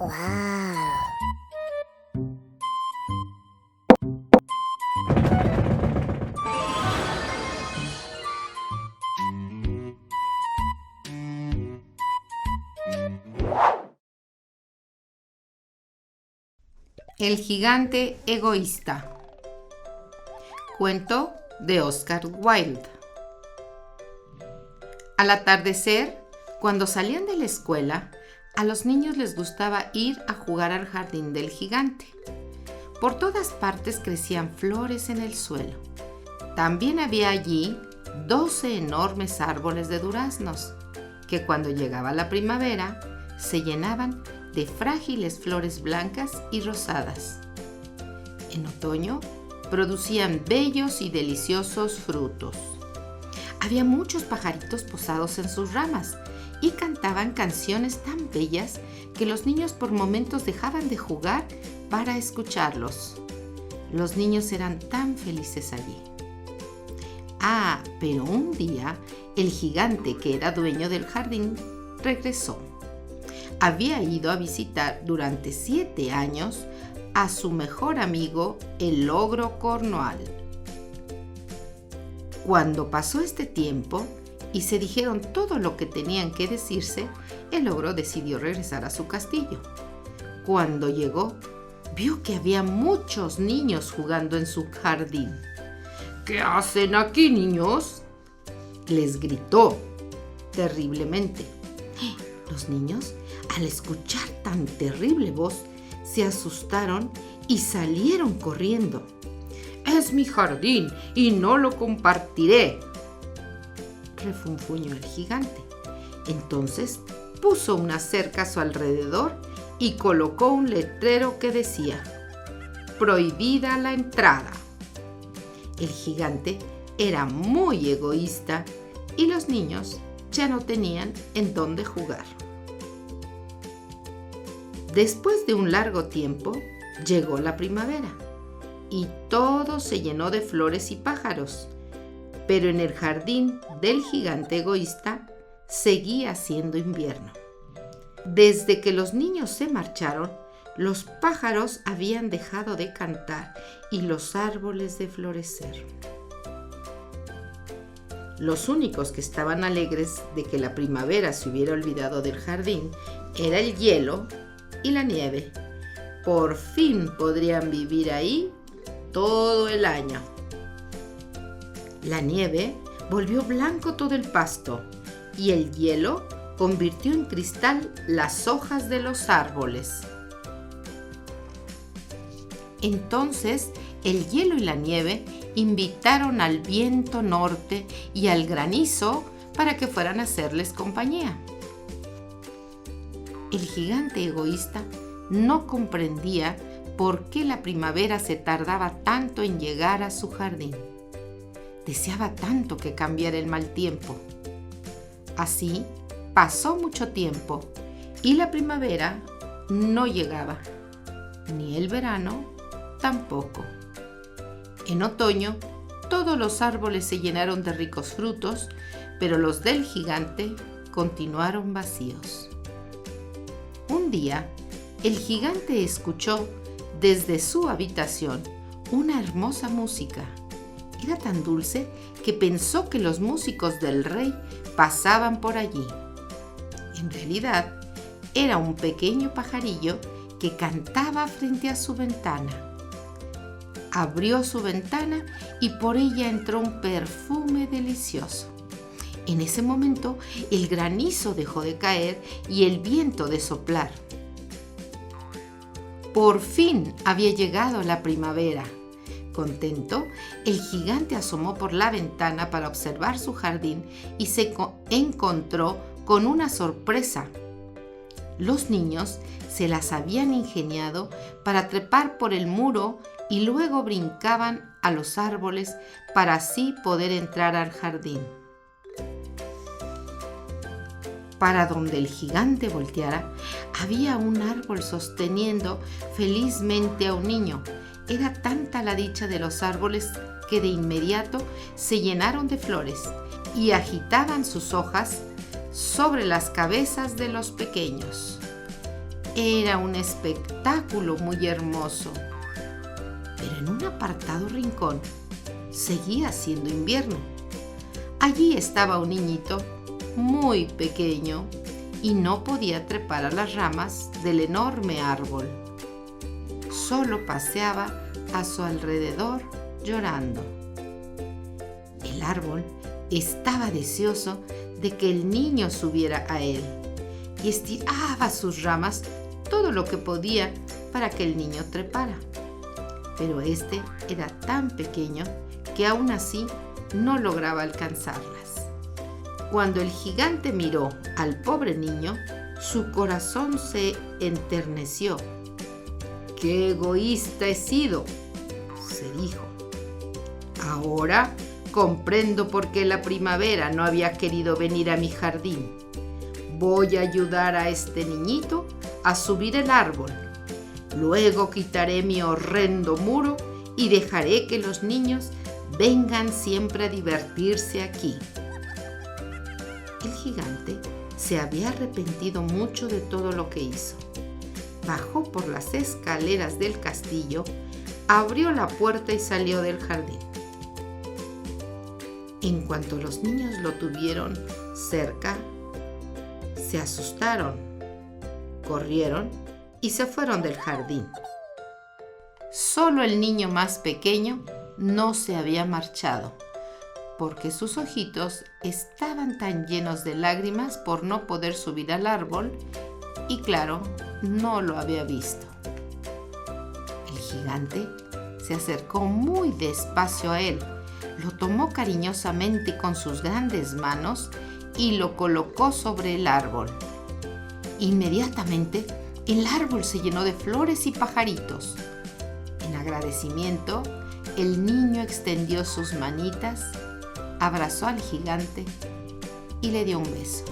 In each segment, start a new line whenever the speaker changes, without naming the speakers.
¡Wow!
El gigante egoísta. Cuento de Oscar Wilde. Al atardecer, cuando salían de la escuela, a los niños les gustaba ir a jugar al jardín del gigante. Por todas partes crecían flores en el suelo. También había allí 12 enormes árboles de duraznos, que cuando llegaba la primavera se llenaban de frágiles flores blancas y rosadas. En otoño producían bellos y deliciosos frutos. Había muchos pajaritos posados en sus ramas y cantaban canciones tan bellas que los niños por momentos dejaban de jugar para escucharlos. Los niños eran tan felices allí. Pero un día el gigante, que era dueño del jardín, regresó. Había ido a visitar durante 7 años a su mejor amigo, el ogro Cornwall. Cuando pasó este tiempo y se dijeron todo lo que tenían que decirse, el ogro decidió regresar a su castillo. Cuando llegó, vio que había muchos niños jugando en su jardín. «¿Qué hacen aquí, niños?», les gritó terriblemente. Los niños, al escuchar tan terrible voz, se asustaron y salieron corriendo. «Es mi jardín y no lo compartiré», refunfuñó el gigante. Entonces puso una cerca a su alrededor y colocó un letrero que decía: «Prohibida la entrada». El gigante era muy egoísta y los niños ya no tenían en dónde jugar. Después de un largo tiempo, llegó la primavera y todo se llenó de flores y pájaros, pero en el jardín del gigante egoísta seguía siendo invierno. Desde que los niños se marcharon, los pájaros habían dejado de cantar y los árboles de florecer. Los únicos que estaban alegres de que la primavera se hubiera olvidado del jardín era el hielo y la nieve. Por fin podrían vivir ahí todo el año. La nieve volvió blanco todo el pasto y el hielo convirtió en cristal las hojas de los árboles. Entonces el hielo y la nieve invitaron al viento norte y al granizo para que fueran a hacerles compañía. El gigante egoísta no comprendía por qué la primavera se tardaba tanto en llegar a su jardín. Deseaba tanto que cambiara el mal tiempo. Así pasó mucho tiempo y la primavera no llegaba, ni el verano tampoco. En otoño, todos los árboles se llenaron de ricos frutos, pero los del gigante continuaron vacíos. Un día, el gigante escuchó desde su habitación una hermosa música. Era tan dulce que pensó que los músicos del rey pasaban por allí. En realidad, era un pequeño pajarillo que cantaba frente a su ventana. Abrió su ventana y por ella entró un perfume delicioso. En ese momento, el granizo dejó de caer y el viento de soplar. Por fin había llegado la primavera. Contento, el gigante asomó por la ventana para observar su jardín y se encontró con una sorpresa. Los niños se las habían ingeniado para trepar por el muro y luego brincaban a los árboles para así poder entrar al jardín. Para donde el gigante volteara, había un árbol sosteniendo felizmente a un niño. Era tanta la dicha de los árboles que de inmediato se llenaron de flores y agitaban sus hojas sobre las cabezas de los pequeños. Era un espectáculo muy hermoso, pero en un apartado rincón seguía siendo invierno. Allí estaba un niñito muy pequeño y no podía trepar a las ramas del enorme árbol. Solo paseaba a su alrededor llorando. El árbol estaba deseoso de que el niño subiera a él y estiraba sus ramas todo lo que podía para que el niño trepara. Pero este era tan pequeño que aún así no lograba alcanzarlas. Cuando el gigante miró al pobre niño, su corazón se enterneció. ¡Qué egoísta he sido!, se dijo. Ahora comprendo por qué la primavera no había querido venir a mi jardín. Voy a ayudar a este niñito a subir el árbol. Luego quitaré mi horrendo muro y dejaré que los niños vengan siempre a divertirse aquí. El gigante se había arrepentido mucho de todo lo que hizo. Bajó por las escaleras del castillo, abrió la puerta y salió del jardín. En cuanto los niños lo tuvieron cerca, se asustaron, corrieron y se fueron del jardín. Solo el niño más pequeño no se había marchado, porque sus ojitos estaban tan llenos de lágrimas por no poder subir al árbol y, claro, no lo había visto. El gigante se acercó muy despacio a él, lo tomó cariñosamente con sus grandes manos y lo colocó sobre el árbol. Inmediatamente, el árbol se llenó de flores y pajaritos. En agradecimiento, el niño extendió sus manitas, abrazó al gigante y le dio un beso.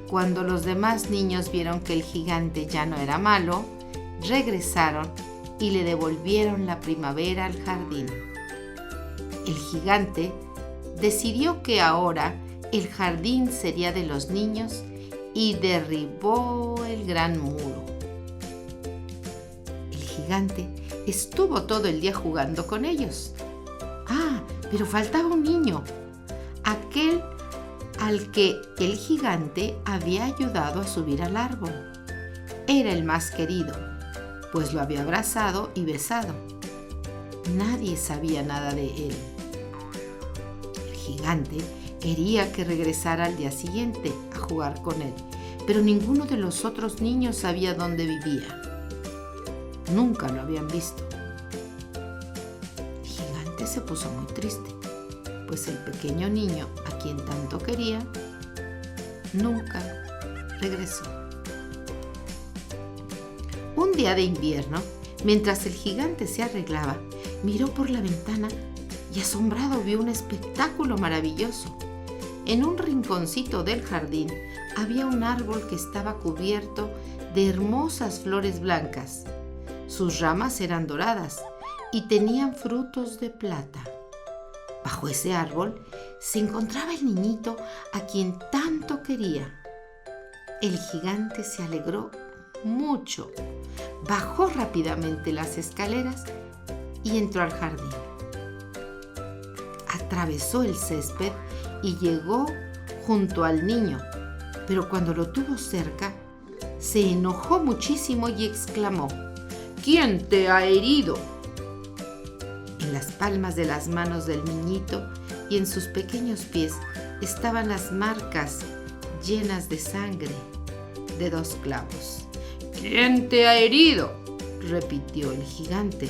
Cuando los demás niños vieron que el gigante ya no era malo, regresaron y le devolvieron la primavera al jardín. El gigante decidió que ahora el jardín sería de los niños y derribó el gran muro. El gigante estuvo todo el día jugando con ellos. Pero faltaba un niño, aquel al que el gigante había ayudado a subir al árbol. Era el más querido, pues lo había abrazado y besado. Nadie sabía nada de él. El gigante quería que regresara al día siguiente a jugar con él, pero ninguno de los otros niños sabía dónde vivía. Nunca lo habían visto. El gigante se puso muy triste, pues el pequeño niño a quien tanto quería nunca regresó. Un día de invierno, mientras el gigante se arreglaba, miró por la ventana y asombrado vio un espectáculo maravilloso. En un rinconcito del jardín había un árbol que estaba cubierto de hermosas flores blancas. Sus ramas eran doradas y tenían frutos de plata. Bajo ese árbol se encontraba el niñito a quien tanto quería. El gigante se alegró mucho, bajó rápidamente las escaleras y entró al jardín. Atravesó el césped y llegó junto al niño, pero cuando lo tuvo cerca, se enojó muchísimo y exclamó: ¿Quién te ha herido? En las palmas de las manos del niñito y en sus pequeños pies estaban las marcas llenas de sangre de 2 clavos. ¿Quién te ha herido?, repitió el gigante.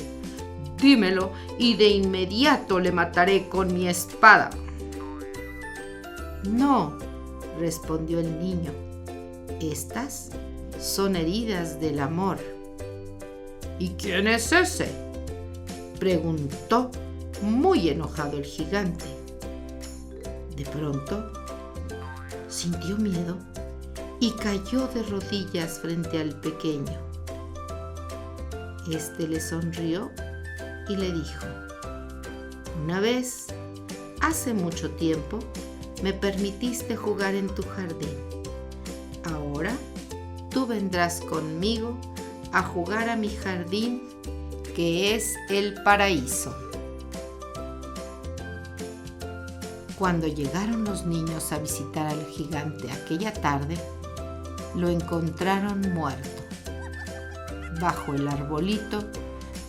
Dímelo y de inmediato le mataré con mi espada. No, respondió el niño. Estas son heridas del amor. ¿Y quién es ese?, preguntó muy enojado el gigante. De pronto sintió miedo y cayó de rodillas frente al pequeño. Este le sonrió y le dijo: una vez, hace mucho tiempo, me permitiste jugar en tu jardín. Ahora tú vendrás conmigo a jugar a mi jardín, que es el paraíso. Cuando llegaron los niños a visitar al gigante aquella tarde, lo encontraron muerto, bajo el arbolito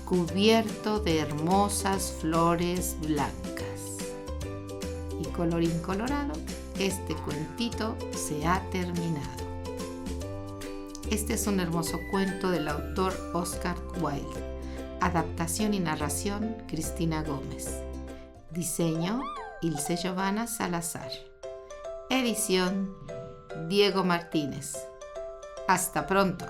cubierto de hermosas flores blancas. Y colorín colorado, este cuentito se ha terminado. Este es un hermoso cuento del autor Oscar Wilde. Adaptación y narración, Cristina Gómez. Diseño, Ilse Giovanna Salazar. Edición, Diego Martínez. Hasta pronto.